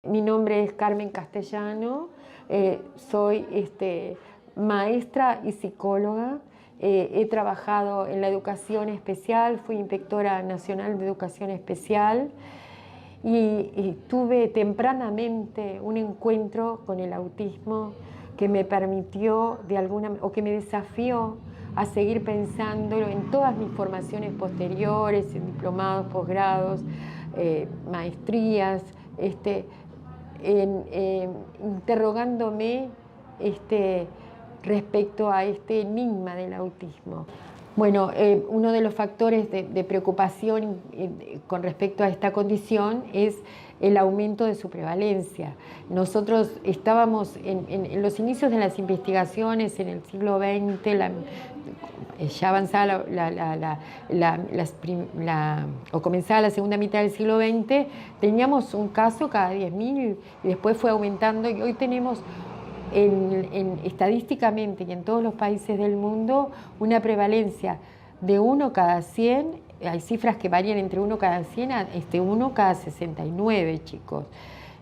Mi nombre es Carmen Castellano, soy maestra y psicóloga. He trabajado en la educación especial, fui inspectora nacional de educación especial y tuve tempranamente un encuentro con el autismo que me permitió o que me desafió a seguir pensándolo en todas mis formaciones posteriores, en diplomados, posgrados, maestrías, interrogándome respecto a este enigma del autismo. Bueno, uno de los factores de preocupación con respecto a esta condición es el aumento de su prevalencia. Nosotros estábamos en los inicios de las investigaciones en el siglo XX, ya avanzada o comenzaba la segunda mitad del siglo XX, teníamos un caso cada 10.000 y después fue aumentando y hoy tenemos estadísticamente y en todos los países del mundo una prevalencia de 1 cada 100, hay cifras que varían entre 1 cada 100 a 1 cada 69, chicos.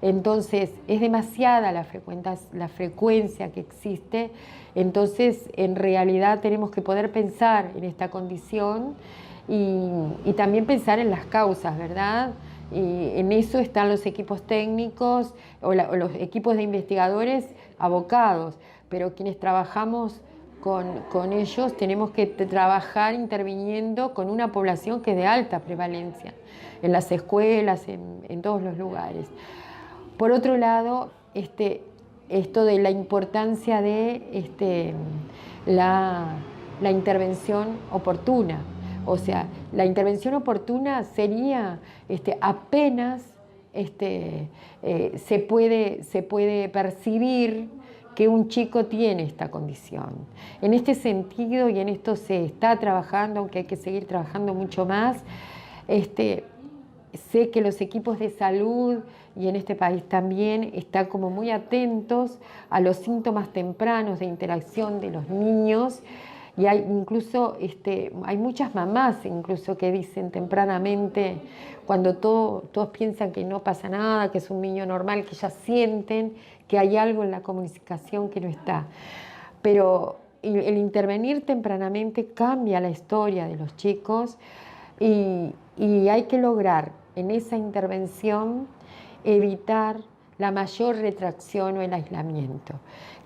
Entonces es demasiada la frecuencia que existe, entonces en realidad tenemos que poder pensar en esta condición y también pensar en las causas, ¿verdad? Y en eso están los equipos técnicos o los equipos de investigadores abocados, pero quienes trabajamos con ellos tenemos que trabajar interviniendo con una población que es de alta prevalencia, en las escuelas, en todos los lugares. Por otro lado, esto de la importancia de la intervención oportuna. O sea, la intervención oportuna sería apenas se puede percibir que un chico tiene esta condición. En este sentido, y en esto se está trabajando, aunque hay que seguir trabajando mucho más, sé que los equipos de salud, y en este país también, están como muy atentos a los síntomas tempranos de interacción de los niños. Y hay incluso, hay muchas mamás incluso que dicen tempranamente, cuando todos piensan que no pasa nada, que es un niño normal, que ya sienten que hay algo en la comunicación que no está. Pero el intervenir tempranamente cambia la historia de los chicos y hay que lograr en esa intervención evitar la mayor retracción o el aislamiento.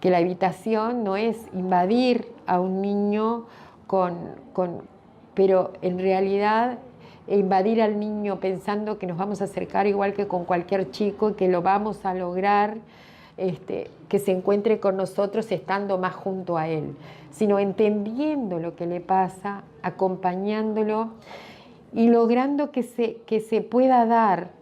Que la evitación no es invadir a un niño pero en realidad invadir al niño pensando que nos vamos a acercar igual que con cualquier chico y que lo vamos a lograr que se encuentre con nosotros estando más junto a él, sino entendiendo lo que le pasa, acompañándolo y logrando que se pueda dar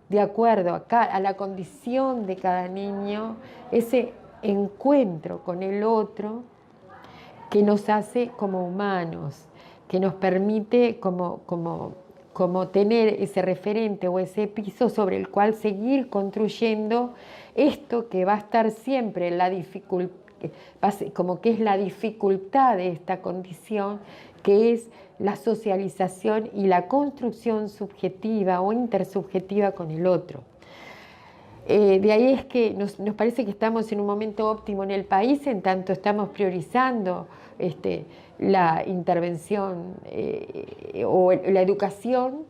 de acuerdo a la condición de cada niño, ese encuentro con el otro que nos hace como humanos, que nos permite como tener ese referente o ese piso sobre el cual seguir construyendo esto que va a estar siempre en la dificultad, como que es la dificultad de esta condición, que es la socialización y la construcción subjetiva o intersubjetiva con el otro. De ahí es que nos parece que estamos en un momento óptimo en el país, en tanto estamos priorizando la intervención o la educación,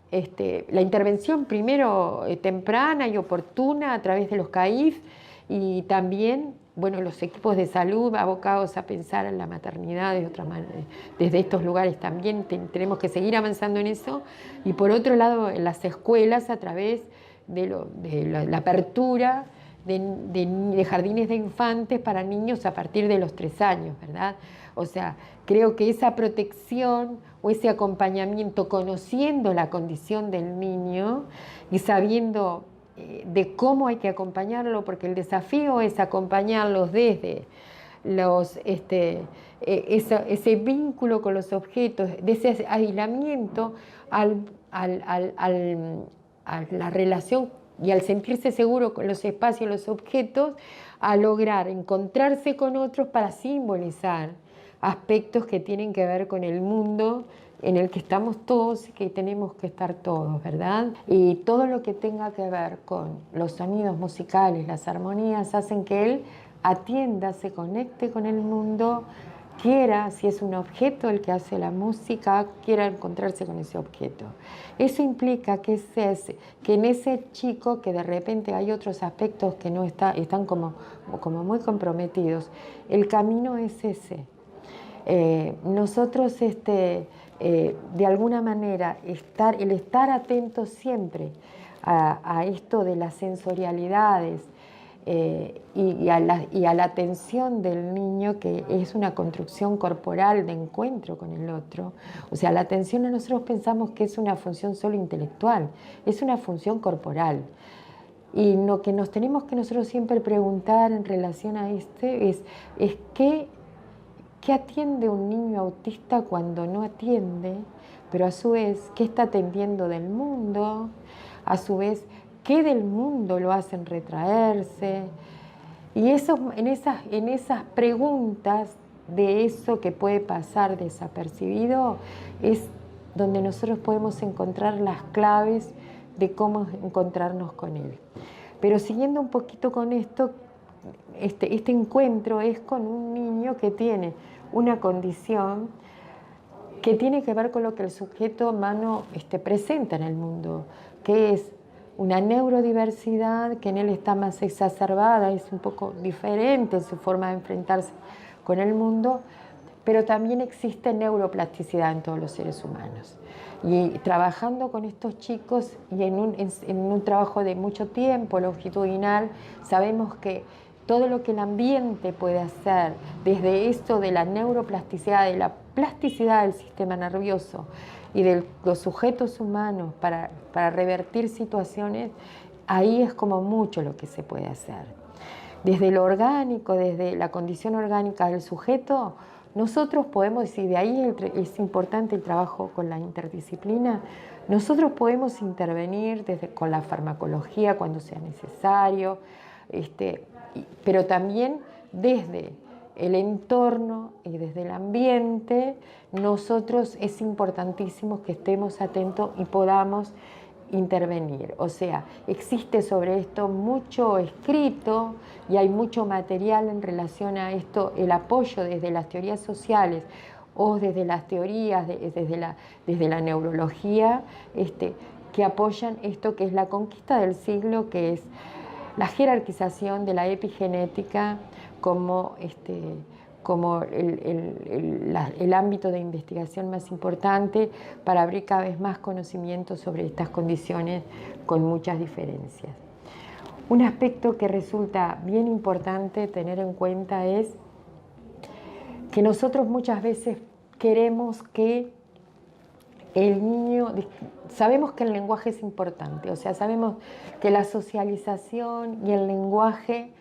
la intervención primero temprana y oportuna a través de los CAIF y también los equipos de salud abocados a pensar en la maternidad de otra manera. Desde estos lugares también tenemos que seguir avanzando en eso y por otro lado en las escuelas a través de la apertura de jardines de infantes para niños a partir de los 3 años, ¿verdad? O sea, creo que esa protección o ese acompañamiento, conociendo la condición del niño y sabiendo de cómo hay que acompañarlo, porque el desafío es acompañarlos desde ese vínculo con los objetos, de ese aislamiento a la relación y al sentirse seguro con los espacios y los objetos, a lograr encontrarse con otros para simbolizar aspectos que tienen que ver con el mundo en el que estamos todos y que tenemos que estar todos, ¿verdad? Y todo lo que tenga que ver con los sonidos musicales, las armonías, hacen que él atienda, se conecte con el mundo, quiera, si es un objeto el que hace la música, quiera encontrarse con ese objeto. Eso implica que en ese chico, que de repente hay otros aspectos que no están como muy comprometidos, el camino es ese. Nosotros de alguna manera el estar atentos siempre a esto de las sensorialidades y a la atención del niño, que es una construcción corporal de encuentro con el otro. O sea, la atención, nosotros pensamos que es una función solo intelectual, es una función corporal. Y lo que nos tenemos que nosotros siempre preguntar en relación a es ¿qué atiende un niño autista cuando no atiende? Pero a su vez, ¿qué está atendiendo del mundo? A su vez, ¿qué del mundo lo hacen retraerse? Y en esas preguntas de eso que puede pasar desapercibido es donde nosotros podemos encontrar las claves de cómo encontrarnos con él. Pero siguiendo un poquito con esto, este encuentro es con un niño que tiene una condición que tiene que ver con lo que el sujeto humano presenta en el mundo, que es una neurodiversidad que en él está más exacerbada, es un poco diferente en su forma de enfrentarse con el mundo, pero también existe neuroplasticidad en todos los seres humanos. Y trabajando con estos chicos y en un trabajo de mucho tiempo, longitudinal, sabemos que todo lo que el ambiente puede hacer, desde esto de la neuroplasticidad, de la plasticidad del sistema nervioso y de los sujetos humanos para revertir situaciones, ahí es como mucho lo que se puede hacer. Desde lo orgánico, desde la condición orgánica del sujeto, nosotros podemos, y de ahí es importante el trabajo con la interdisciplina, nosotros podemos intervenir con la farmacología cuando sea necesario, pero también desde el entorno y desde el ambiente, nosotros es importantísimo que estemos atentos y podamos intervenir. O sea, existe sobre esto mucho escrito y hay mucho material en relación a esto, el apoyo desde las teorías sociales o desde las teorías, desde la neurología, que apoyan esto que es la conquista del siglo, que es la jerarquización de la epigenética como el ámbito de investigación más importante para abrir cada vez más conocimiento sobre estas condiciones con muchas diferencias. Un aspecto que resulta bien importante tener en cuenta es que nosotros muchas veces queremos que el niño, sabemos que el lenguaje es importante, o sea, sabemos que la socialización y el lenguaje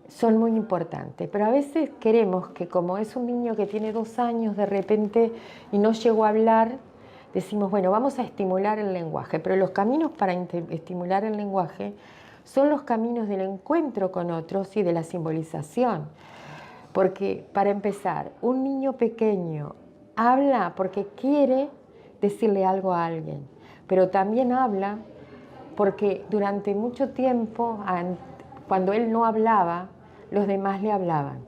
son muy importantes, pero a veces queremos que, como es un niño que tiene 2 años de repente y no llegó a hablar, decimos, bueno, vamos a estimular el lenguaje, pero los caminos para estimular el lenguaje son los caminos del encuentro con otros y de la simbolización. Porque, para empezar, un niño pequeño habla porque quiere decirle algo a alguien, pero también habla porque durante mucho tiempo, cuando él no hablaba, los demás le hablaban.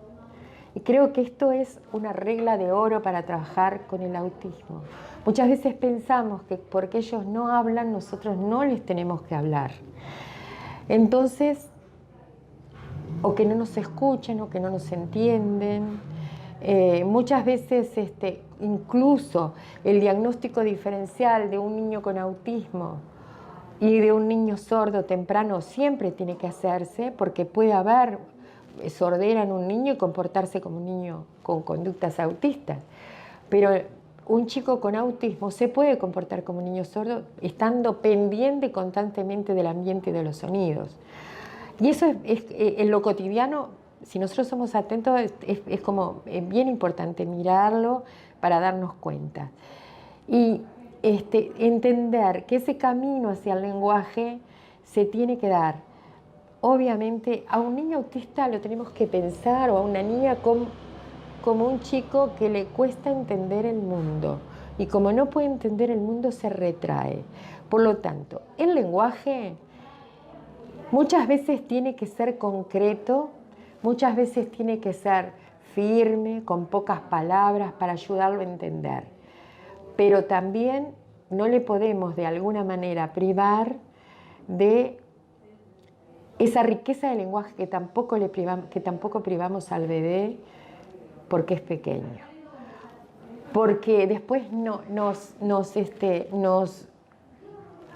Y creo que esto es una regla de oro para trabajar con el autismo. Muchas veces pensamos que porque ellos no hablan, nosotros no les tenemos que hablar. Entonces, o que no nos escuchen, o que no nos entienden. Muchas veces incluso el diagnóstico diferencial de un niño con autismo y de un niño sordo temprano siempre tiene que hacerse, porque puede haber sordera en un niño y comportarse como un niño con conductas autistas. Pero un chico con autismo se puede comportar como un niño sordo estando pendiente constantemente del ambiente y de los sonidos. Y eso es en lo cotidiano. Si nosotros somos atentos, es como bien importante mirarlo para darnos cuenta. Y entender que ese camino hacia el lenguaje se tiene que dar. Obviamente, a un niño autista lo tenemos que pensar, o a una niña como un chico que le cuesta entender el mundo. y como no puede entender el mundo se retrae. Por lo tanto, el lenguaje muchas veces tiene que ser concreto, muchas veces tiene que ser firme, con pocas palabras para ayudarlo a entender. Pero también no le podemos de alguna manera privar de esa riqueza de lenguaje que tampoco privamos al bebé porque es pequeño. Porque después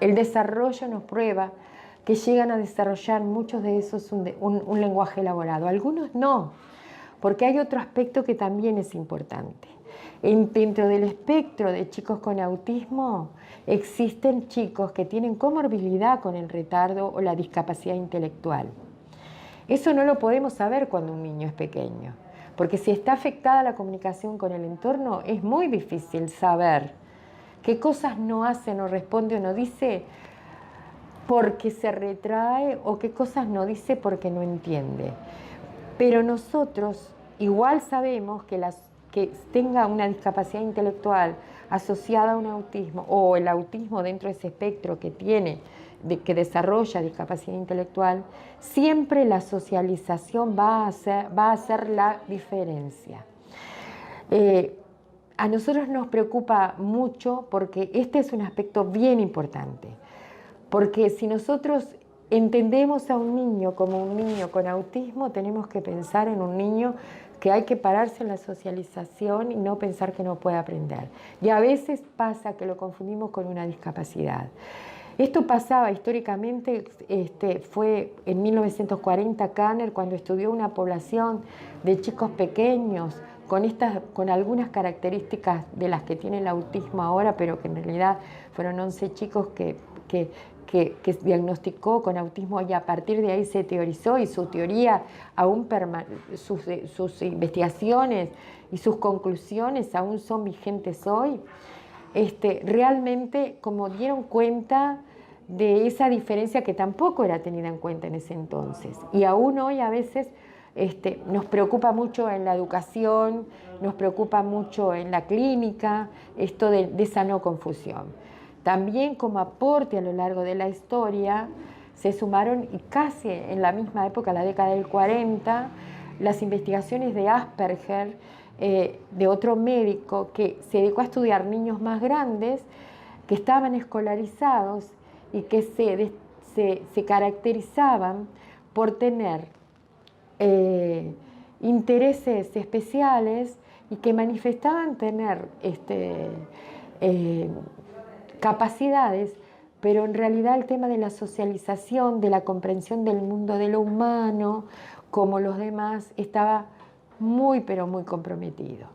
el desarrollo nos prueba que llegan a desarrollar muchos de esos un lenguaje elaborado. Algunos no, porque hay otro aspecto que también es importante. Dentro del espectro de chicos con autismo existen chicos que tienen comorbilidad con el retardo o la discapacidad intelectual. Eso no lo podemos saber cuando un niño es pequeño, porque si está afectada la comunicación con el entorno es muy difícil saber qué cosas no hace, no responde o no dice porque se retrae o qué cosas no dice porque no entiende. Pero nosotros igual sabemos que tenga una discapacidad intelectual asociada a un autismo o el autismo dentro de ese espectro que tiene, que desarrolla discapacidad intelectual, siempre la socialización va a hacer la diferencia. A nosotros nos preocupa mucho porque este es un aspecto bien importante, porque si nosotros entendemos a un niño como un niño con autismo, tenemos que pensar en un niño que hay que pararse en la socialización y no pensar que no puede aprender. Y a veces pasa que lo confundimos con una discapacidad. Esto pasaba históricamente, fue en 1940 Kanner cuando estudió una población de chicos pequeños con algunas características de las que tiene el autismo ahora, pero que en realidad fueron 11 chicos que diagnosticó con autismo y a partir de ahí se teorizó y su teoría, sus investigaciones y sus conclusiones aún son vigentes hoy. Realmente como dieron cuenta de esa diferencia que tampoco era tenida en cuenta en ese entonces. Y aún hoy a veces nos preocupa mucho en la educación, nos preocupa mucho en la clínica, esto de esa no confusión. También como aporte a lo largo de la historia se sumaron, y casi en la misma época, la década del 40, las investigaciones de Asperger, de otro médico que se dedicó a estudiar niños más grandes que estaban escolarizados y que se caracterizaban por tener intereses especiales y que manifestaban tener capacidades, pero en realidad el tema de la socialización, de la comprensión del mundo de lo humano, como los demás, estaba muy, pero muy comprometido.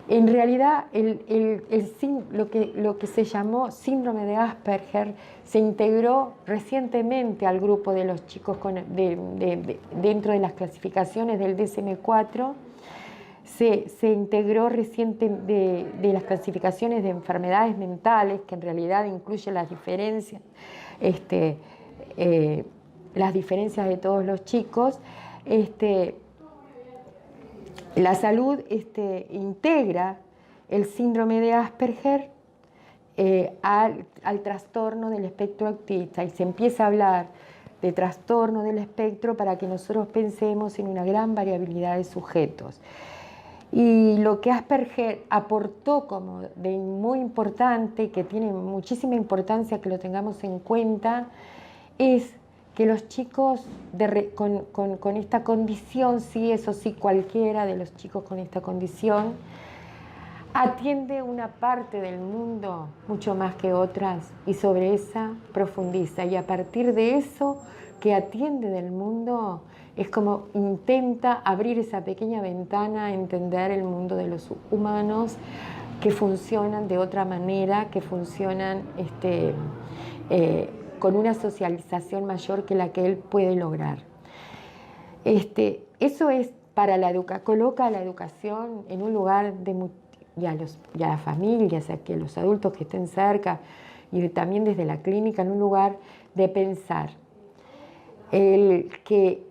En realidad, lo que se llamó síndrome de Asperger se integró recientemente al grupo de los chicos dentro de las clasificaciones del DSM-4. Se integró de las clasificaciones de enfermedades mentales, que en realidad incluye las diferencias de todos los chicos. La salud integra el síndrome de Asperger al trastorno del espectro autista y se empieza a hablar de trastorno del espectro para que nosotros pensemos en una gran variabilidad de sujetos. Y lo que Asperger aportó como de muy importante, que tiene muchísima importancia que lo tengamos en cuenta, es que los chicos con esta condición, sí, eso sí, cualquiera de los chicos con esta condición, atiende una parte del mundo mucho más que otras y sobre esa profundiza. Y a partir de eso que atiende del mundo, es como intenta abrir esa pequeña ventana a entender el mundo de los humanos que funcionan de otra manera, que funcionan con una socialización mayor que la que él puede lograr. Eso es coloca a la educación en un lugar y a las familias, a que los adultos que estén cerca y también desde la clínica, en un lugar de pensar. Que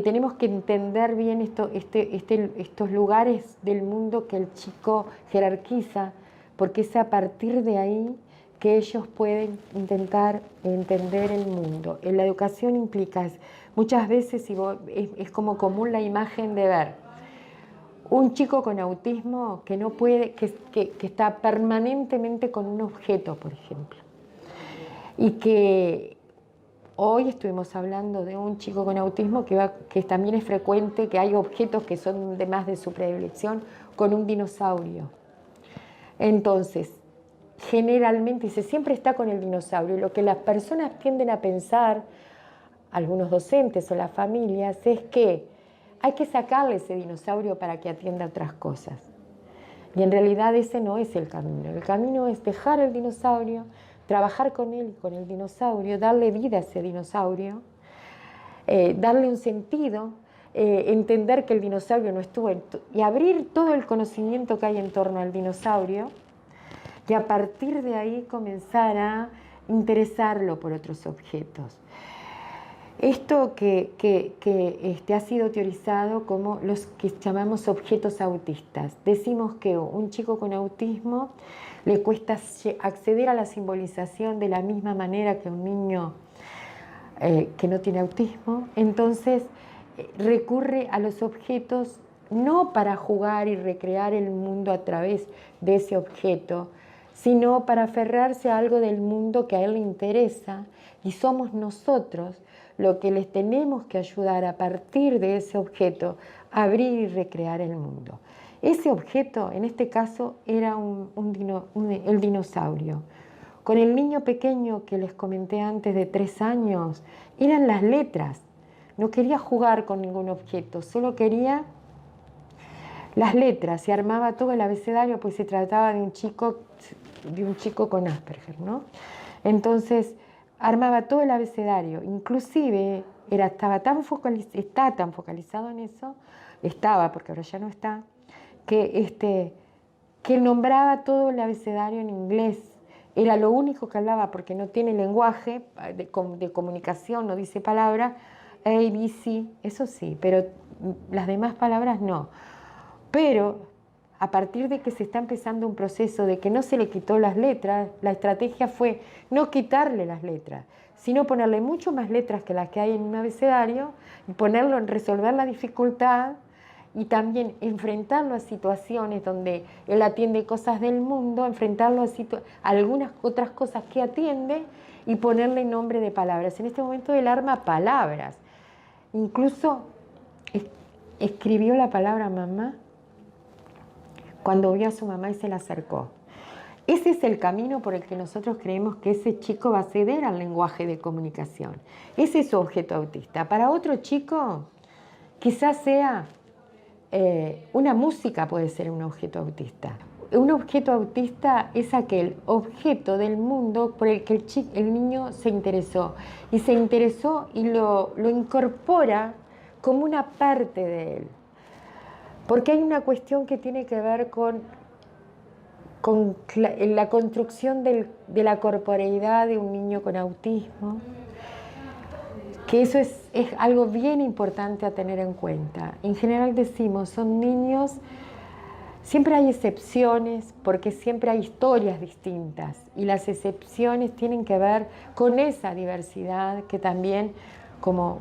tenemos que entender bien estos lugares del mundo que el chico jerarquiza porque es a partir de ahí que ellos pueden intentar entender el mundo. En la educación implica, muchas veces es como común la imagen de ver un chico con autismo que no puede, que está permanentemente con un objeto, por ejemplo, y que hoy estuvimos hablando de un chico con autismo que también es frecuente que hay objetos que son de más de su predilección, con un dinosaurio. Entonces, generalmente, siempre está con el dinosaurio. Lo que las personas tienden a pensar, algunos docentes o las familias, es que hay que sacarle ese dinosaurio para que atienda otras cosas. Y en realidad ese no es el camino. El camino es dejar el dinosaurio, trabajar con él y con el dinosaurio, darle vida a ese dinosaurio, darle un sentido, entender que el dinosaurio no estuvo y abrir todo el conocimiento que hay en torno al dinosaurio, y a partir de ahí comenzar a interesarlo por otros objetos. Esto que ha sido teorizado como los que llamamos objetos autistas. Decimos que a un chico con autismo le cuesta acceder a la simbolización de la misma manera que un niño que no tiene autismo. Entonces recurre a los objetos no para jugar y recrear el mundo a través de ese objeto, sino para aferrarse a algo del mundo que a él le interesa, y somos nosotros lo que les tenemos que ayudar a partir de ese objeto a abrir y recrear el mundo. Ese objeto, en este caso, era el dinosaurio. Con el niño pequeño que les comenté antes de 3 años, eran las letras. No quería jugar con ningún objeto, solo quería las letras. Se armaba todo el abecedario, pues se trataba de un chico con Asperger, ¿no? Entonces armaba todo el abecedario, inclusive está tan focalizado en eso, porque ahora ya no está, que nombraba todo el abecedario en inglés. Era lo único que hablaba, porque no tiene lenguaje de comunicación, no dice palabra, A, B, C, eso sí, pero las demás palabras no. Pero a partir de que se está empezando un proceso de que no se le quitó las letras, la estrategia fue no quitarle las letras, sino ponerle mucho más letras que las que hay en un abecedario, y ponerlo en resolver la dificultad y también enfrentarlo a situaciones donde él atiende cosas del mundo, enfrentarlo a algunas otras cosas que atiende y ponerle nombre de palabras. En este momento él arma palabras, incluso escribió la palabra mamá cuando vio a su mamá y se la acercó. Ese es el camino por el que nosotros creemos que ese chico va a ceder al lenguaje de comunicación. Ese es su objeto autista. Para otro chico, quizás sea una música, puede ser un objeto autista. Un objeto autista es aquel objeto del mundo por el que el niño se interesó. Y se interesó y lo incorpora como una parte de él. Porque hay una cuestión que tiene que ver con la construcción de la corporeidad de un niño con autismo, que eso es algo bien importante a tener en cuenta. En general decimos, son niños, siempre hay excepciones, porque siempre hay historias distintas, y las excepciones tienen que ver con esa diversidad que también, como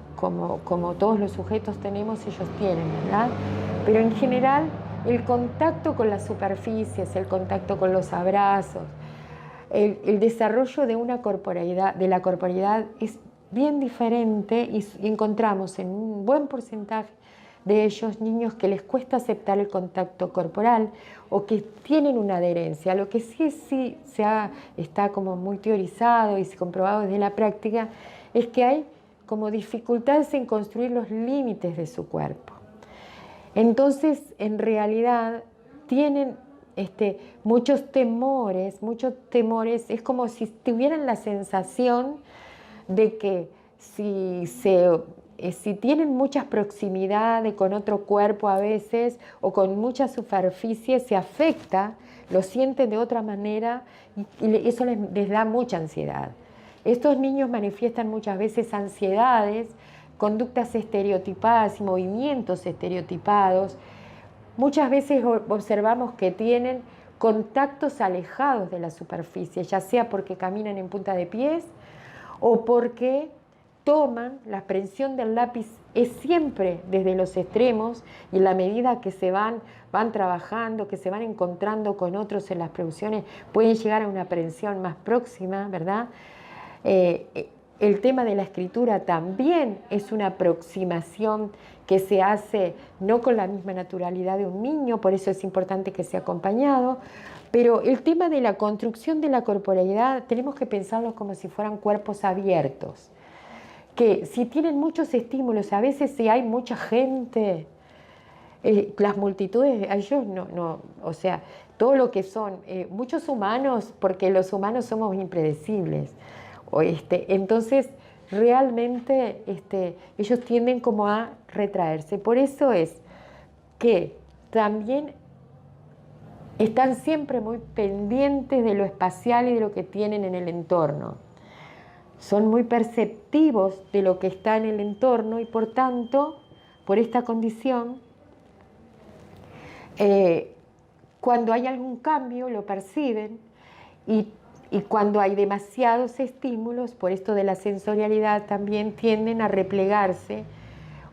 todos los sujetos tenemos, ellos tienen, ¿verdad? Pero en general, el contacto con las superficies, el contacto con los abrazos, el desarrollo de la corporeidad es bien diferente, y encontramos en un buen porcentaje de ellos niños que les cuesta aceptar el contacto corporal o que tienen una adherencia. Lo que sí está como muy teorizado y comprobado desde la práctica es que hay como dificultades en construir los límites de su cuerpo. Entonces, en realidad, tienen muchos temores, es como si tuvieran la sensación de que si tienen muchas proximidades con otro cuerpo a veces, o con mucha superficie, se afecta, lo sienten de otra manera, y eso les da mucha ansiedad. Estos niños manifiestan muchas veces ansiedades, conductas estereotipadas y movimientos estereotipados. Muchas veces observamos que tienen contactos alejados de la superficie, ya sea porque caminan en punta de pies o porque toman, la presión del lápiz es siempre desde los extremos y en la medida que van trabajando, que se van encontrando con otros en las producciones, pueden llegar a una prensión más próxima, ¿verdad? El tema de la escritura también es una aproximación que se hace no con la misma naturalidad de un niño, por eso es importante que sea acompañado, pero el tema de la construcción de la corporalidad tenemos que pensarlo como si fueran cuerpos abiertos, que si tienen muchos estímulos, a veces si hay mucha gente, las multitudes, ellos o sea, todo lo que son, muchos humanos, porque los humanos somos impredecibles, entonces realmente ellos tienden como a retraerse. Por eso es que también están siempre muy pendientes de lo espacial y de lo que tienen en el entorno. Son muy perceptivos de lo que está en el entorno y por tanto, por esta condición, cuando hay algún cambio lo perciben y cuando hay demasiados estímulos, por esto de la sensorialidad, también tienden a replegarse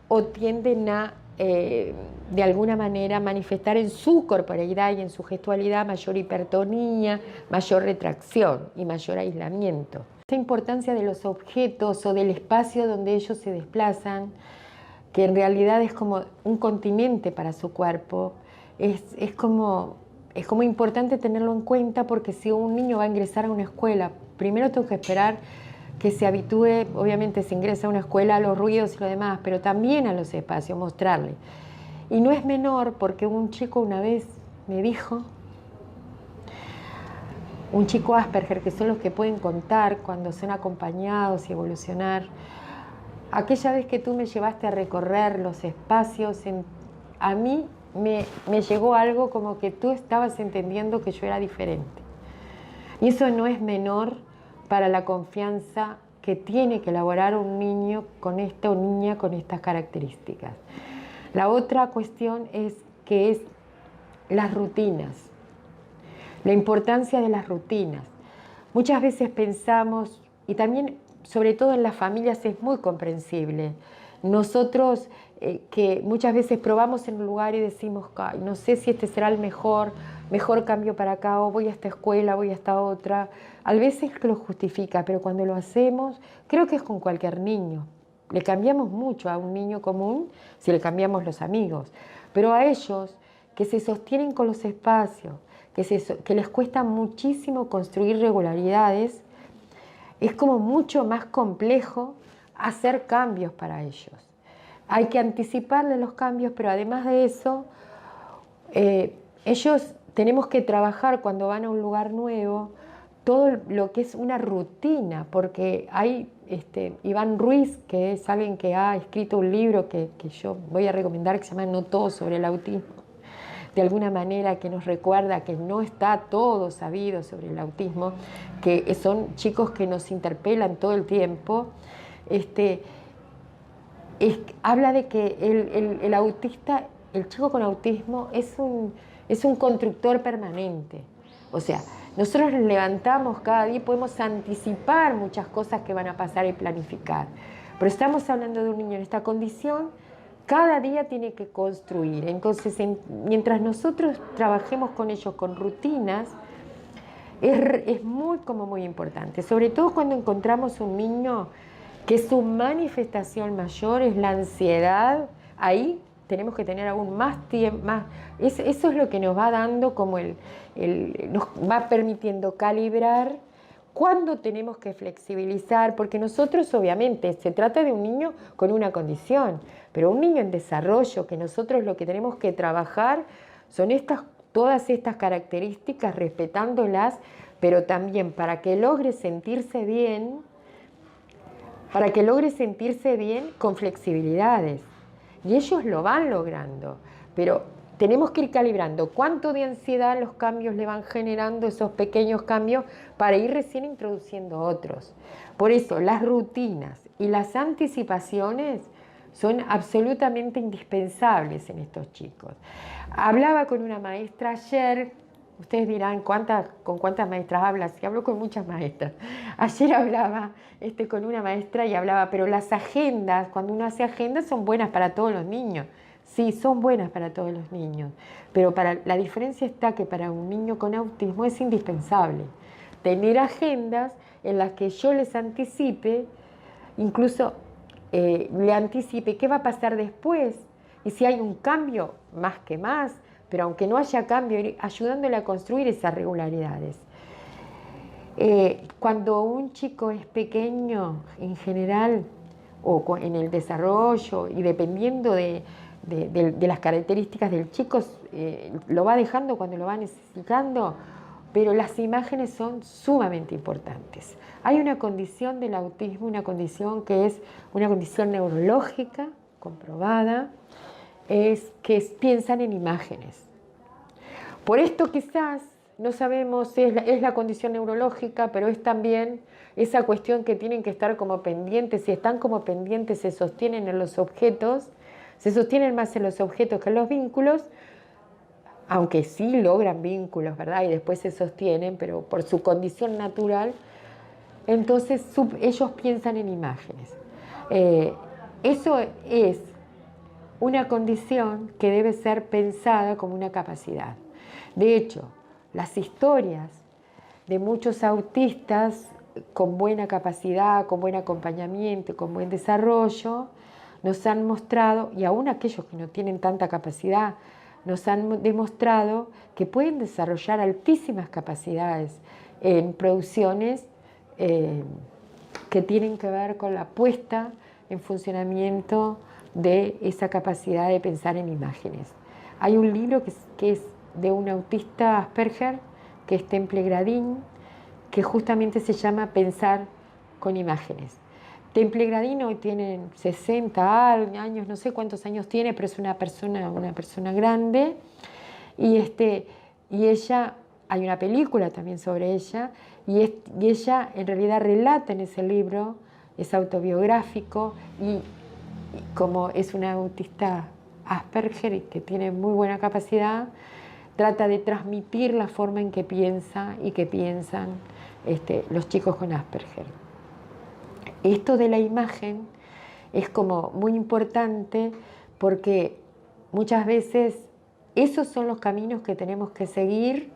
o tienden a, de alguna manera, manifestar en su corporeidad y en su gestualidad mayor hipertonía, mayor retracción y mayor aislamiento. Esta importancia de los objetos o del espacio donde ellos se desplazan, que en realidad es como un continente para su cuerpo, es como importante tenerlo en cuenta, porque si un niño va a ingresar a una escuela, primero tengo que esperar que se habitúe, obviamente se ingresa a una escuela a los ruidos y lo demás, pero también a los espacios, mostrarle. Y no es menor, porque un chico una vez me dijo, un chico Asperger, que son los que pueden contar cuando son acompañados y evolucionar, aquella vez que tú me llevaste a recorrer los espacios, a mí me llegó algo como que tú estabas entendiendo que yo era diferente. Y eso no es menor para la confianza que tiene que elaborar un niño con o niña con estas características. La otra cuestión es las rutinas, la importancia de las rutinas. Muchas veces pensamos, y también sobre todo en las familias es muy comprensible, nosotros que muchas veces probamos en un lugar y decimos, no sé si este será el mejor cambio para acá, o voy a esta escuela, voy a esta otra. A veces lo justifica, pero cuando lo hacemos, creo que es con cualquier niño. Le cambiamos mucho a un niño común si le cambiamos los amigos, pero a ellos que se sostienen con los espacios, que les cuesta muchísimo construir regularidades, es como mucho más complejo hacer cambios para ellos. Hay que anticiparles los cambios, pero además de eso, ellos tenemos que trabajar cuando van a un lugar nuevo, todo lo que es una rutina, porque hay Iván Ruiz, que es alguien que ha escrito un libro que yo voy a recomendar, que se llama No todo sobre el autismo, de alguna manera que nos recuerda que no está todo sabido sobre el autismo, que son chicos que nos interpelan todo el tiempo. Habla de que el autista, el chico con autismo, es un constructor permanente. O sea, nosotros nos levantamos cada día y podemos anticipar muchas cosas que van a pasar y planificar. Pero estamos hablando de un niño en esta condición, cada día tiene que construir. Entonces, mientras nosotros trabajemos con ellos con rutinas, es muy importante. Sobre todo cuando encontramos un niño que su manifestación mayor es la ansiedad, ahí tenemos que tener aún más tiempo. Eso es lo que nos va dando como nos va permitiendo calibrar cuándo tenemos que flexibilizar, porque nosotros obviamente se trata de un niño con una condición, pero un niño en desarrollo, que nosotros lo que tenemos que trabajar son todas estas características, respetándolas, pero también para que logre sentirse bien, con flexibilidades. Y ellos lo van logrando, pero tenemos que ir calibrando cuánto de ansiedad los cambios le van generando, esos pequeños cambios, para ir recién introduciendo otros. Por eso las rutinas y las anticipaciones son absolutamente indispensables en estos chicos. Hablaba con una maestra ayer Ustedes dirán, ¿con cuántas maestras hablas? Y hablo con muchas maestras. Ayer hablaba con una maestra y hablaba, pero las agendas, cuando uno hace agendas, son buenas para todos los niños. Sí, son buenas para todos los niños, pero la diferencia está que para un niño con autismo es indispensable tener agendas en las que yo les anticipe, incluso le anticipe qué va a pasar después y si hay un cambio, más que más, pero aunque no haya cambio, ir ayudándole a construir esas regularidades. Cuando un chico es pequeño, en general, o en el desarrollo, y dependiendo de las características del chico, lo va dejando cuando lo va necesitando, pero las imágenes son sumamente importantes. Hay una condición del autismo, una condición que es una condición neurológica, comprobada, es que piensan en imágenes. Por esto quizás no sabemos si es la condición neurológica, pero es también esa cuestión que tienen que estar como pendientes. Si están como pendientes, se sostienen en los objetos, se sostienen más en los objetos que en los vínculos, aunque sí logran vínculos, ¿verdad? Y después se sostienen, pero por su condición natural, entonces ellos piensan en imágenes. Eso es una condición que debe ser pensada como una capacidad. De hecho, las historias de muchos autistas con buena capacidad, con buen acompañamiento, con buen desarrollo, nos han mostrado, y aún aquellos que no tienen tanta capacidad, nos han demostrado que pueden desarrollar altísimas capacidades en producciones que tienen que ver con la puesta en funcionamiento de esa capacidad de pensar en imágenes. Hay un libro que es de un autista Asperger, que es Temple Grandin, que justamente se llama Pensar con imágenes. Temple Grandin hoy tiene 60 años, no sé cuántos años tiene, pero es una persona grande. Y ella, hay una película también sobre ella, y ella en realidad relata en ese libro, es autobiográfico, y como es una autista Asperger y que tiene muy buena capacidad, trata de transmitir la forma en que piensa y que piensan los chicos con Asperger. Esto de la imagen es como muy importante porque muchas veces esos son los caminos que tenemos que seguir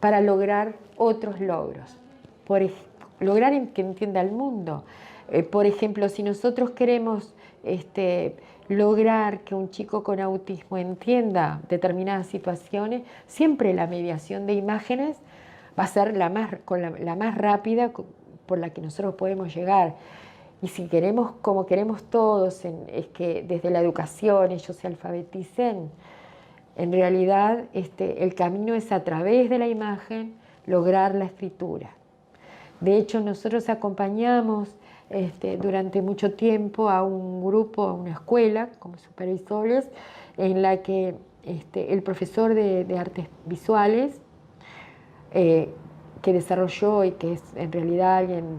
para lograr otros logros. Lograr que entienda el mundo. Por ejemplo, si nosotros queremos lograr que un chico con autismo entienda determinadas situaciones, siempre la mediación de imágenes va a ser la más rápida por la que nosotros podemos llegar. Y si queremos, como queremos todos, es que desde la educación ellos se alfabeticen, en realidad el camino es a través de la imagen lograr la escritura. De hecho, nosotros acompañamos durante mucho tiempo a un grupo, a una escuela como supervisores, en la que el profesor de artes visuales, que desarrolló y que es en realidad alguien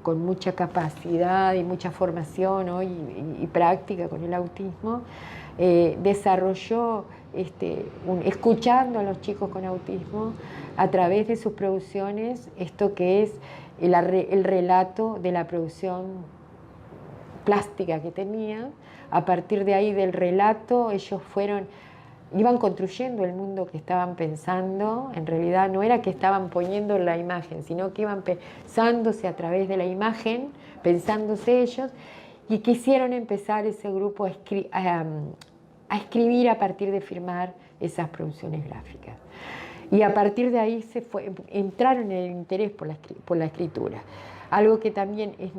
con mucha capacidad y mucha formación, ¿no? y práctica con el autismo, desarrolló, escuchando a los chicos con autismo a través de sus producciones, esto que es el relato de la producción plástica que tenía. A partir de ahí del relato ellos iban construyendo el mundo que estaban pensando. En realidad no era que estaban poniendo la imagen, sino que iban pensándose a través de la imagen, pensándose ellos, y quisieron empezar ese grupo a escribir a partir de firmar esas producciones gráficas. Y a partir de ahí entraron en el interés por la escritura. Algo que también es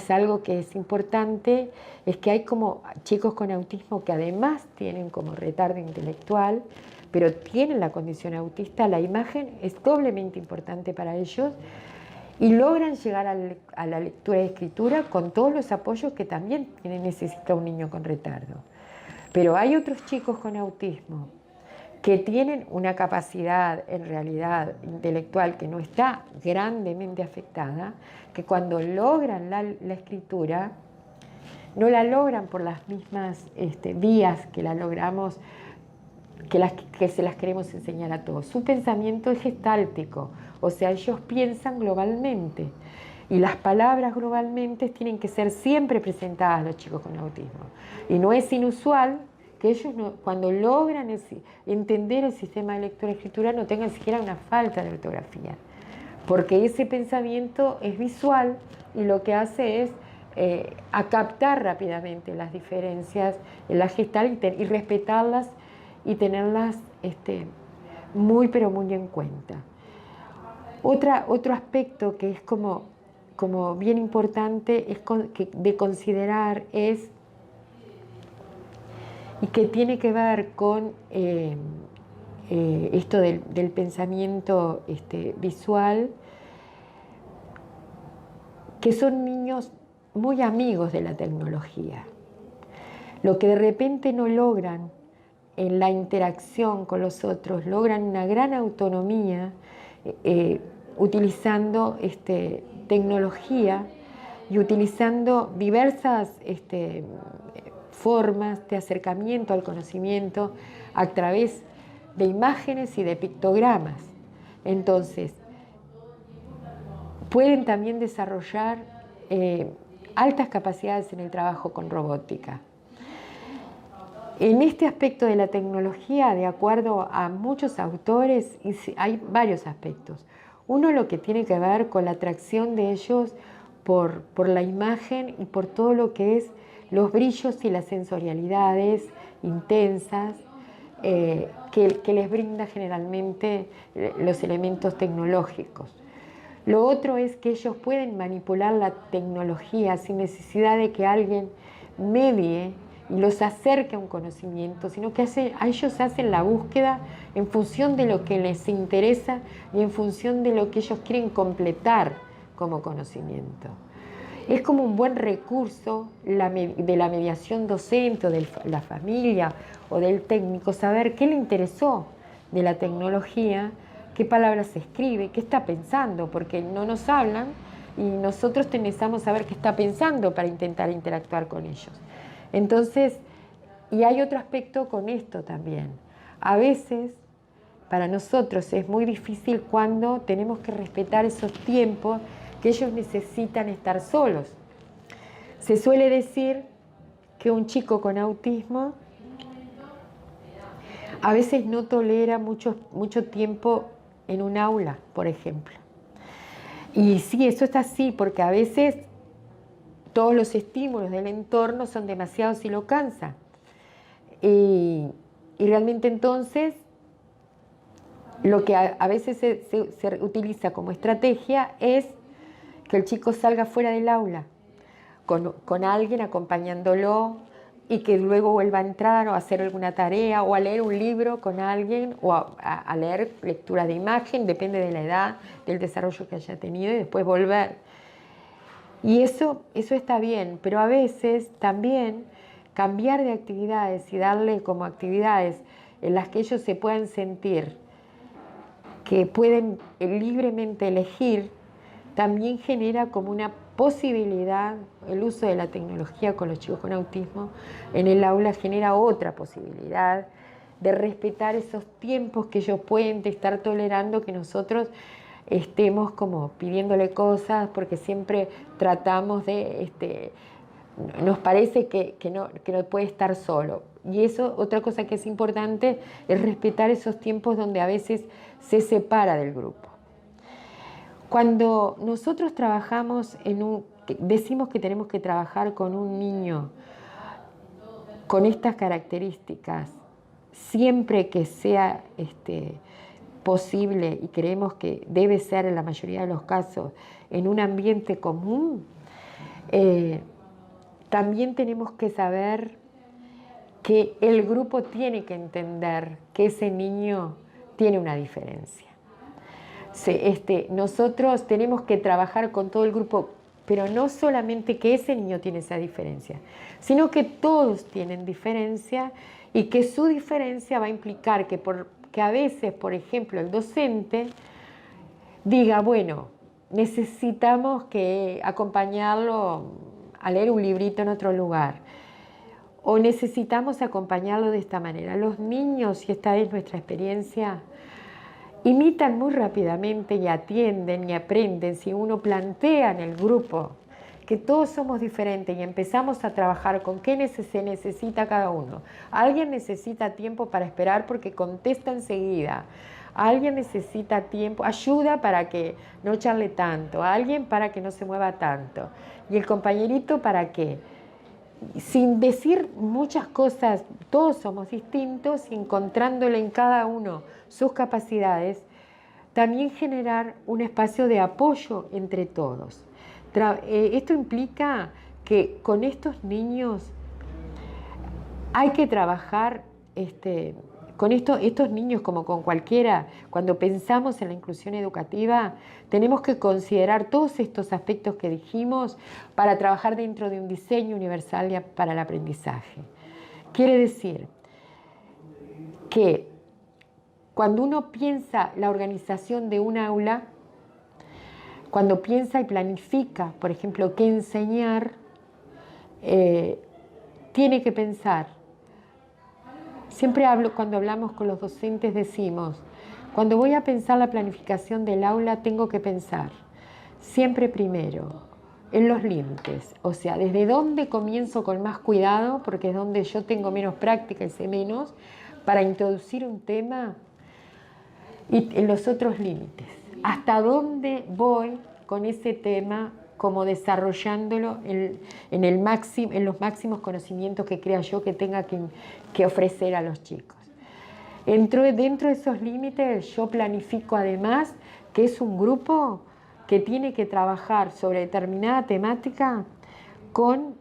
algo que es importante, es que hay como chicos con autismo que además tienen como retardo intelectual, pero tienen la condición autista. La imagen es doblemente importante para ellos y logran llegar a la lectura y escritura con todos los apoyos que también necesita un niño con retardo. Pero hay otros chicos con autismo que tienen una capacidad en realidad intelectual que no está grandemente afectada, que cuando logran la escritura, no la logran por las mismas vías que la logramos que se las queremos enseñar a todos. Su pensamiento es gestáltico, o sea, ellos piensan globalmente. Y las palabras globalmente tienen que ser siempre presentadas a los chicos con autismo. Y no es inusual que ellos, cuando logran entender el sistema de lectura-escritura, no tengan siquiera una falta de ortografía. Porque ese pensamiento es visual y lo que hace es a captar rápidamente las diferencias en la gestal y respetarlas y tenerlas muy pero muy en cuenta. Otro aspecto que es como bien importante de considerar es, y que tiene que ver con esto del pensamiento visual, que son niños muy amigos de la tecnología. Lo que de repente no logran en la interacción con los otros, logran una gran autonomía utilizando tecnología y utilizando diversas formas de acercamiento al conocimiento a través de imágenes y de pictogramas. Entonces, pueden también desarrollar altas capacidades en el trabajo con robótica. En este aspecto de la tecnología, de acuerdo a muchos autores, hay varios aspectos. Uno, lo que tiene que ver con la atracción de ellos por la imagen y por todo lo que es los brillos y las sensorialidades intensas que les brinda generalmente los elementos tecnológicos. Lo otro es que ellos pueden manipular la tecnología sin necesidad de que alguien medie y los acerque a un conocimiento, sino que ellos hacen la búsqueda en función de lo que les interesa y en función de lo que ellos quieren completar como conocimiento. Es como un buen recurso de la mediación docente o de la familia o del técnico, saber qué le interesó de la tecnología, qué palabras se escribe, qué está pensando, porque no nos hablan y nosotros necesitamos saber qué está pensando para intentar interactuar con ellos. Entonces, y hay otro aspecto con esto también. A veces, para nosotros es muy difícil cuando tenemos que respetar esos tiempos que ellos necesitan estar solos. Se suele decir que un chico con autismo a veces no tolera mucho tiempo en un aula, por ejemplo. Y sí, eso está así, porque a veces todos los estímulos del entorno son demasiados y lo cansa. Y realmente entonces lo que a veces se utiliza como estrategia es que el chico salga fuera del aula con alguien acompañándolo y que luego vuelva a entrar o a hacer alguna tarea o a leer un libro con alguien o a leer lectura de imagen, depende de la edad, del desarrollo que haya tenido, y después volver. Y eso está bien, pero a veces también cambiar de actividades y darle como actividades en las que ellos se puedan sentir que pueden libremente elegir, también genera como una posibilidad. El uso de la tecnología con los chicos con autismo en el aula genera otra posibilidad de respetar esos tiempos que ellos pueden estar tolerando que nosotros estemos como pidiéndole cosas, porque siempre tratamos de, nos parece que no puede estar solo. Y eso, otra cosa que es importante, es respetar esos tiempos donde a veces se separa del grupo. Cuando nosotros trabajamos decimos que tenemos que trabajar con un niño con estas características, siempre que sea posible, y creemos que debe ser en la mayoría de los casos en un ambiente común, también tenemos que saber que el grupo tiene que entender que ese niño tiene una diferencia. Nosotros tenemos que trabajar con todo el grupo, pero no solamente que ese niño tiene esa diferencia, sino que todos tienen diferencia y que su diferencia va a implicar que a veces, por ejemplo, el docente diga, bueno, necesitamos acompañarlo a leer un librito en otro lugar, o necesitamos acompañarlo de esta manera. Los niños, y esta es nuestra experiencia, imitan muy rápidamente y atienden y aprenden si uno plantea en el grupo que todos somos diferentes y empezamos a trabajar con qué se necesita cada uno. Alguien necesita tiempo para esperar porque contesta enseguida. Alguien necesita tiempo, ayuda para que no charle tanto. Alguien para que no se mueva tanto. Y el compañerito para qué. Sin decir muchas cosas, todos somos distintos, encontrándole en cada uno sus capacidades, también generar un espacio de apoyo entre todos. Esto implica que con estos niños hay que trabajar con estos niños como con cualquiera. Cuando pensamos en la inclusión educativa, tenemos que considerar todos estos aspectos que dijimos para trabajar dentro de un diseño universal para el aprendizaje. Quiere decir que cuando uno piensa la organización de un aula, cuando piensa y planifica, por ejemplo, qué enseñar, tiene que pensar. Siempre cuando hablamos con los docentes decimos, cuando voy a pensar la planificación del aula, tengo que pensar siempre primero en los límites, o sea, desde dónde comienzo con más cuidado, porque es donde yo tengo menos práctica y sé menos, para introducir un tema, y en los otros límites. ¿Hasta dónde voy con ese tema como desarrollándolo en los máximos conocimientos que crea yo que tenga que ofrecer a los chicos? Dentro de esos límites yo planifico además que es un grupo que tiene que trabajar sobre determinada temática con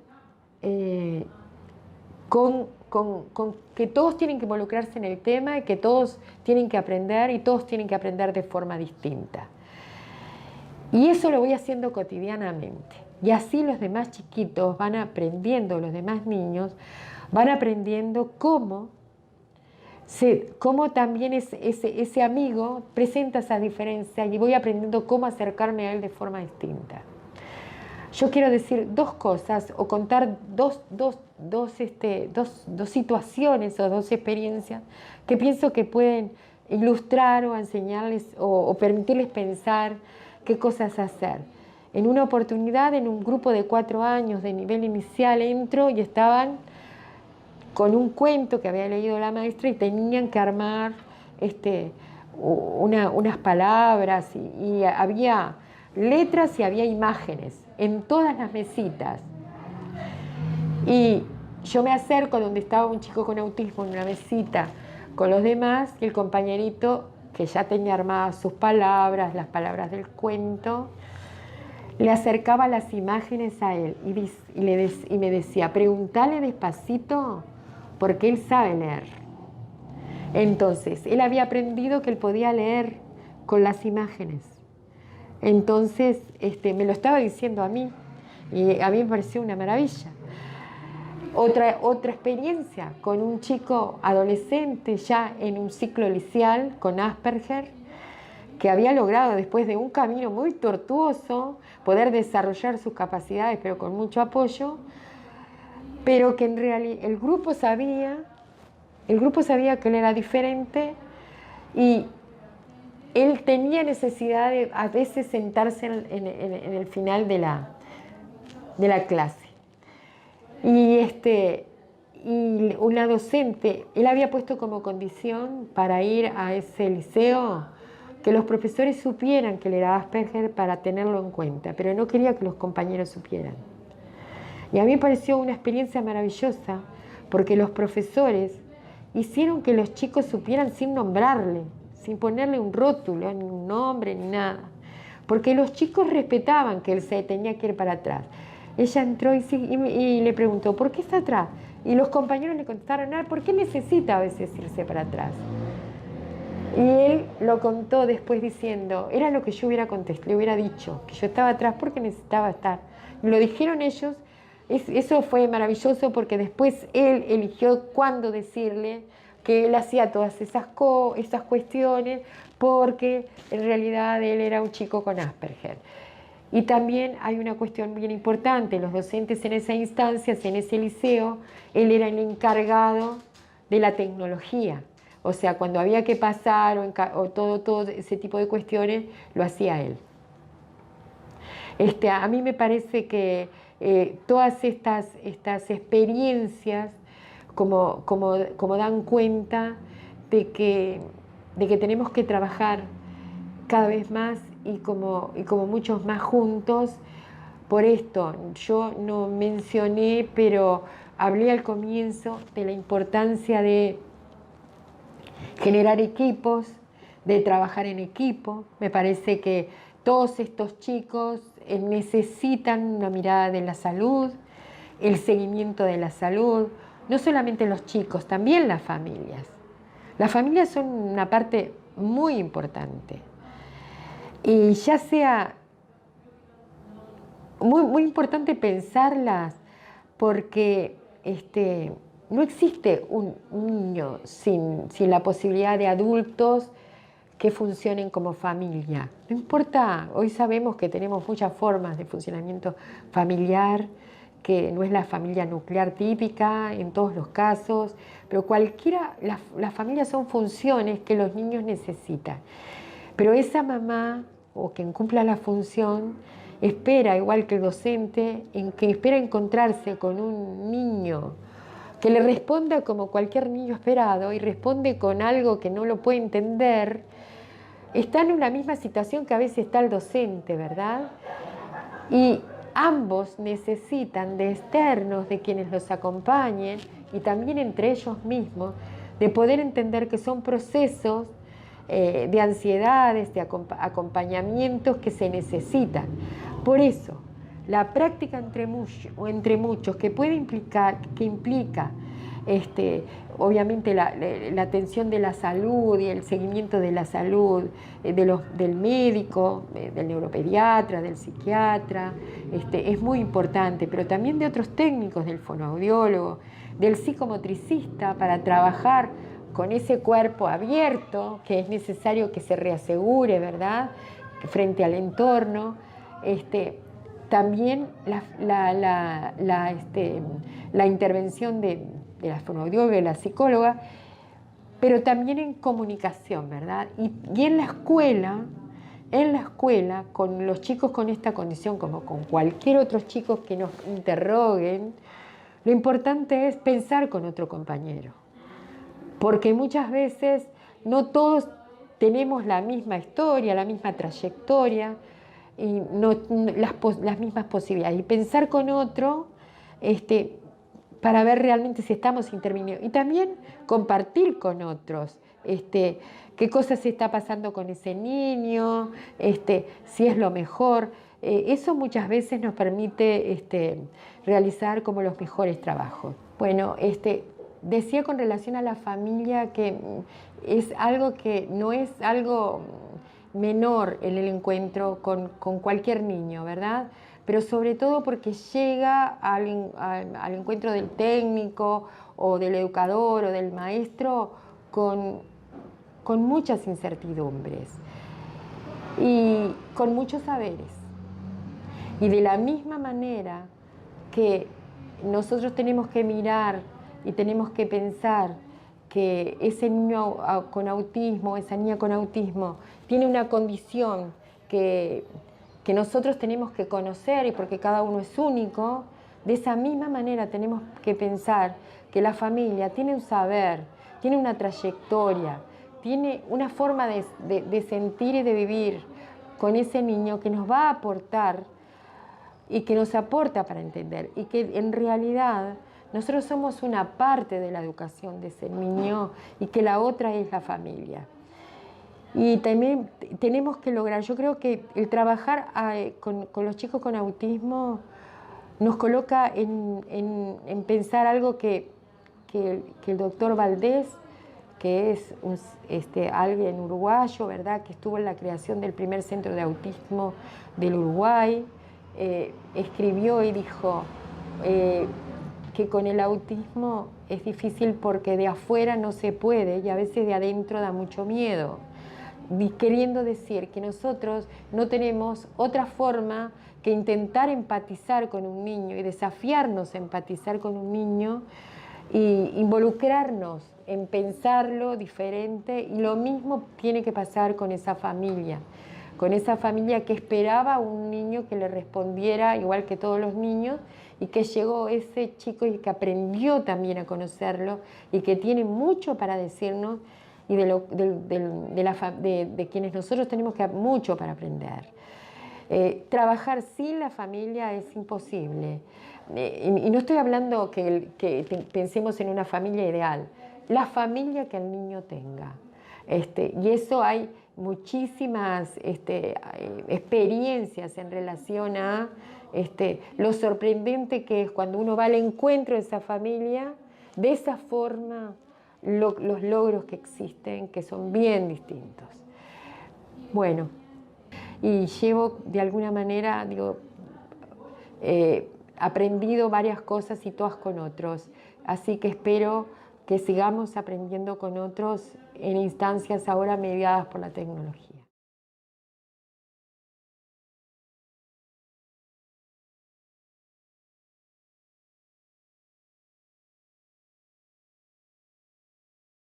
que todos tienen que involucrarse en el tema y que todos tienen que aprender y todos tienen que aprender de forma distinta. Y eso lo voy haciendo cotidianamente. Y así los demás chiquitos van aprendiendo, los demás niños van aprendiendo cómo también ese amigo presenta esas diferencias y voy aprendiendo cómo acercarme a él de forma distinta. Yo quiero decir dos cosas o contar dos situaciones o dos experiencias que pienso que pueden ilustrar o enseñarles o permitirles pensar qué cosas hacer. En una oportunidad, en un grupo de 4 años de nivel inicial, entro y estaban con un cuento que había leído la maestra y tenían que armar unas palabras y había letras y había imágenes en todas las mesitas. Y yo me acerco donde estaba un chico con autismo en una mesita con los demás y el compañerito que ya tenía armadas sus palabras, las palabras del cuento, le acercaba las imágenes a él y me decía, preguntale despacito porque él sabe leer. Entonces, él había aprendido que él podía leer con las imágenes. Entonces, me lo estaba diciendo a mí y a mí me pareció una maravilla. Otra experiencia con un chico adolescente ya en un ciclo liceal con Asperger, que había logrado después de un camino muy tortuoso poder desarrollar sus capacidades, pero con mucho apoyo, pero que en realidad el grupo sabía que él era diferente y él tenía necesidad de a veces sentarse en el final de la clase. Y una docente, él había puesto como condición para ir a ese liceo que los profesores supieran que él era Asperger para tenerlo en cuenta, pero no quería que los compañeros supieran. Y a mí me pareció una experiencia maravillosa porque los profesores hicieron que los chicos supieran sin nombrarle, sin ponerle un rótulo, ni un nombre, ni nada. Porque los chicos respetaban que él se tenía que ir para atrás. Ella entró y le preguntó, ¿por qué está atrás? Y los compañeros le contestaron, ¿por qué necesita a veces irse para atrás? Y él lo contó después diciendo, era lo que yo le hubiera dicho, que yo estaba atrás porque necesitaba estar. Y lo dijeron ellos, eso fue maravilloso porque después él eligió cuándo decirle que él hacía todas esas cuestiones porque en realidad él era un chico con Asperger. Y también hay una cuestión bien importante, los docentes en esa instancia, en ese liceo, él era el encargado de la tecnología. O sea, cuando había que pasar o todo ese tipo de cuestiones, lo hacía él. A mí me parece que todas estas experiencias como dan cuenta de que tenemos que trabajar cada vez más y como muchos más juntos. Por esto, yo no mencioné, pero hablé al comienzo de la importancia de generar equipos, de trabajar en equipo. Me parece que todos estos chicos necesitan una mirada de la salud, el seguimiento de la salud, no solamente los chicos, también las familias. Las familias son una parte muy importante. Y ya sea muy importante pensarlas, porque no existe un niño sin la posibilidad de adultos que funcionen como familia. No importa, hoy sabemos que tenemos muchas formas de funcionamiento familiar, que no es la familia nuclear típica en todos los casos, pero cualquiera, las familias son funciones que los niños necesitan. Pero esa mamá, o quien cumpla la función, espera, igual que el docente, que espera encontrarse con un niño que le responda como cualquier niño esperado y responde con algo que no lo puede entender, está en la misma situación que a veces está el docente, ¿verdad? Y ambos necesitan de externos, de quienes los acompañen, y también entre ellos mismos, de poder entender que son procesos de ansiedades, de acompañamientos que se necesitan. Por eso, la práctica entre muchos, que implica obviamente la atención de la salud y el seguimiento de la salud del médico, del neuropediatra, del psiquiatra, es muy importante, pero también de otros técnicos, del fonoaudiólogo, del psicomotricista, para trabajar con ese cuerpo abierto que es necesario que se reasegure, ¿verdad?, frente al entorno. También la intervención de la fonoaudióloga y la psicóloga, pero también en comunicación, ¿verdad? Y en la escuela, con los chicos con esta condición, como con cualquier otro chico que nos interroguen, lo importante es pensar con otro compañero, porque muchas veces no todos tenemos la misma historia, la misma trayectoria, y las mismas posibilidades. Y pensar con otro para ver realmente si estamos interviniendo. Y también compartir con otros qué cosas se está pasando con ese niño, si es lo mejor. Eso muchas veces nos permite realizar como los mejores trabajos. Bueno, decía con relación a la familia que es algo que no es algo menor en el encuentro con cualquier niño, ¿verdad? Pero sobre todo porque llega al encuentro del técnico o del educador o del maestro con muchas incertidumbres y con muchos saberes. Y de la misma manera que nosotros tenemos que mirar y tenemos que pensar que ese niño con autismo, esa niña con autismo, tiene una condición que nosotros tenemos que conocer, y porque cada uno es único, de esa misma manera tenemos que pensar que la familia tiene un saber, tiene una trayectoria, tiene una forma de sentir y de vivir con ese niño que nos va a aportar y que nos aporta para entender, y que en realidad nosotros somos una parte de la educación de ese niño y que la otra es la familia. Y también tenemos que lograr, yo creo que el trabajar con los chicos con autismo nos coloca en pensar algo que el doctor Valdés, que es alguien uruguayo, ¿verdad?, que estuvo en la creación del primer centro de autismo del Uruguay, escribió y dijo que con el autismo es difícil porque de afuera no se puede y a veces de adentro da mucho miedo. queriendo decir que nosotros no tenemos otra forma que intentar empatizar con un niño y desafiarnos a empatizar con un niño y involucrarnos en pensarlo diferente, y lo mismo tiene que pasar con esa familia que esperaba un niño que le respondiera igual que todos los niños, y que llegó ese chico y que aprendió también a conocerlo y que tiene mucho para decirnos, y de quienes nosotros tenemos mucho para aprender. Trabajar sin la familia es imposible. Y no estoy hablando que pensemos en una familia ideal, la familia que el niño tenga. Y eso hay muchísimas experiencias en relación a lo sorprendente que es cuando uno va al encuentro de esa familia, de esa forma, los logros que existen, que son bien distintos. Bueno, y llevo de alguna manera, aprendido varias cosas y todas con otros, así que espero que sigamos aprendiendo con otros en instancias ahora mediadas por la tecnología.